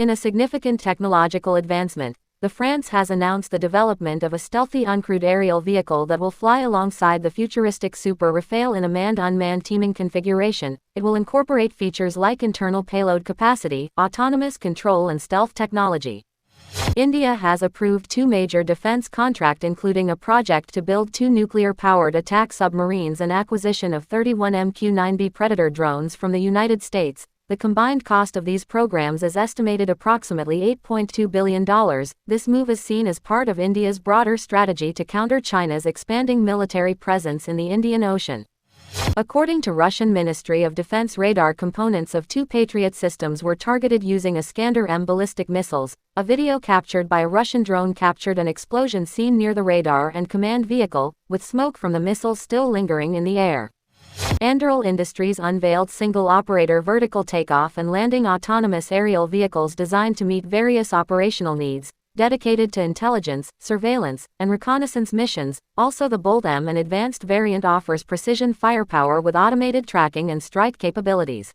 In a significant technological advancement, France has announced the development of a stealthy uncrewed aerial vehicle that will fly alongside the futuristic Super Rafale in a manned-unmanned teaming configuration. It will incorporate features like internal payload capacity, autonomous control and stealth technology. India has approved 2 major defense contracts, including a project to build 2 nuclear-powered attack submarines and acquisition of 31 MQ-9B Predator drones from the United States. The combined cost of these programs is estimated approximately $8.2 billion. This move is seen as part of India's broader strategy to counter China's expanding military presence in the Indian Ocean. According to Russian Ministry of Defense, radar components of 2 Patriot systems were targeted using Iskander-M ballistic missiles. A video captured by a Russian drone captured an explosion seen near the radar and command vehicle, with smoke from the missiles still lingering in the air. Anduril Industries unveiled single-operator vertical takeoff and landing autonomous aerial vehicles designed to meet various operational needs, dedicated to intelligence, surveillance, and reconnaissance missions. Also, the Bold-M, an advanced variant, offers precision firepower with automated tracking and strike capabilities.